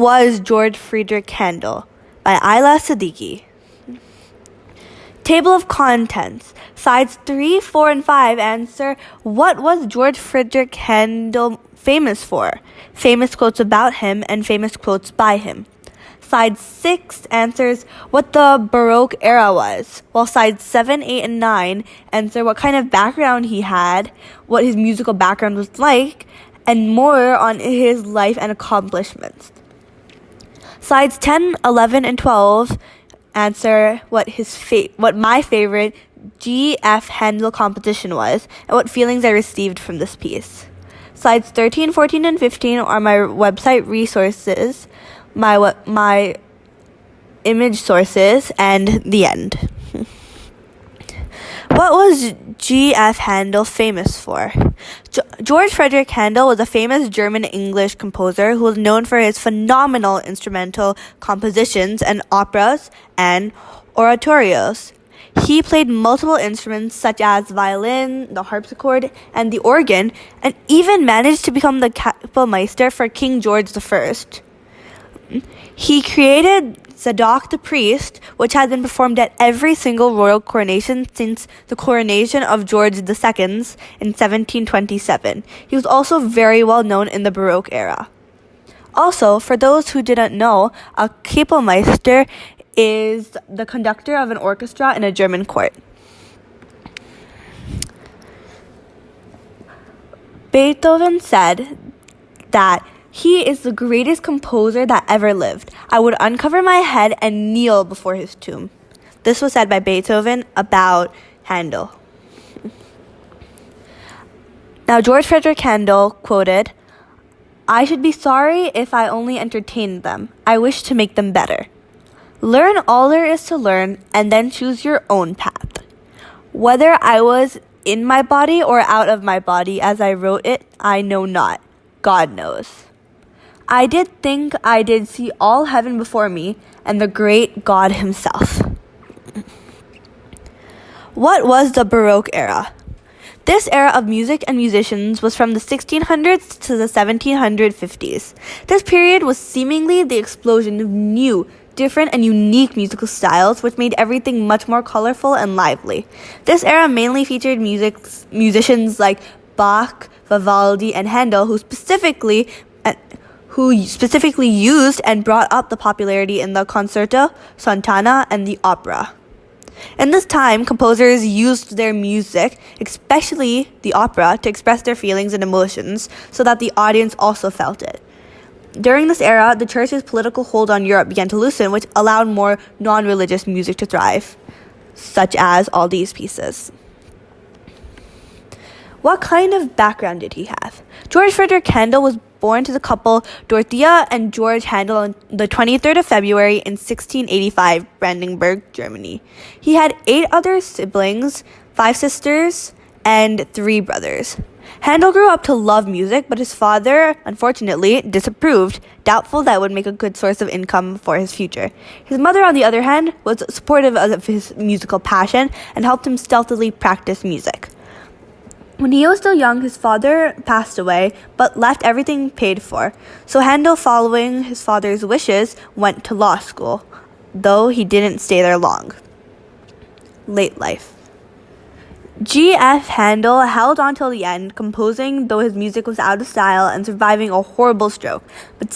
was George Friedrich Handel? By Ayla Siddiqui. Table of contents. Sides 3, 4, and 5 answer, what was George Friedrich Handel famous for? Famous quotes about him and famous quotes by him. Side 6 answers what the Baroque era was, while sides 7, 8, and 9 answer what kind of background he had, what his musical background was like, and more on his life and accomplishments. Sides 10, 11, and 12 answer what my favorite G.F. Handel composition was, and what feelings I received from this piece. Slides 13, 14, and 15 are my website resources, my image sources, and the end. What was G.F. Handel famous for? George Frideric Handel was a famous German-English composer who was known for his phenomenal instrumental compositions and operas and oratorios. He played multiple instruments such as violin, the harpsichord, and the organ, and even managed to become the Kapellmeister for King George I. He created Zadok the Priest, which has been performed at every single royal coronation since the coronation of George II in 1727. He was also very well known in the Baroque era. Also, for those who didn't know, a Kapellmeister is the conductor of an orchestra in a German court. Beethoven said that he is the greatest composer that ever lived. I would uncover my head and kneel before his tomb. This was said by Beethoven about Handel. Now, George Frideric Handel quoted, "I should be sorry if I only entertained them. I wish to make them better. Learn all there is to learn, and then choose your own path. Whether I was in my body or out of my body as I wrote it, I know not. God knows. I did think I did see all heaven before me, and the great God himself." What was the Baroque era? This era of music and musicians was from the 1600s to the 1750s. This period was seemingly the explosion of new, different, and unique musical styles, which made everything much more colorful and lively. This era mainly featured musicians like Bach, Vivaldi, and Handel, who specifically used and brought up the popularity in the concerto, santana, and the opera. In this time, composers used their music, especially the opera, to express their feelings and emotions so that the audience also felt it. During this era, the church's political hold on Europe began to loosen, which allowed more non-religious music to thrive, such as all these pieces. What kind of background did he have? George Frideric Handel was born to the couple Dorothea and George Handel on the 23rd of February in 1685, Brandenburg, Germany. He had 8 other siblings, 5 sisters, and 3 brothers. Handel grew up to love music, but his father, unfortunately, disapproved, doubtful that it would make a good source of income for his future. His mother, on the other hand, was supportive of his musical passion and helped him stealthily practice music. When he was still young, his father passed away, but left everything paid for. So Handel, following his father's wishes, went to law school, though he didn't stay there long. Late life. G.F. Handel held on till the end, composing though his music was out of style and surviving a horrible stroke, but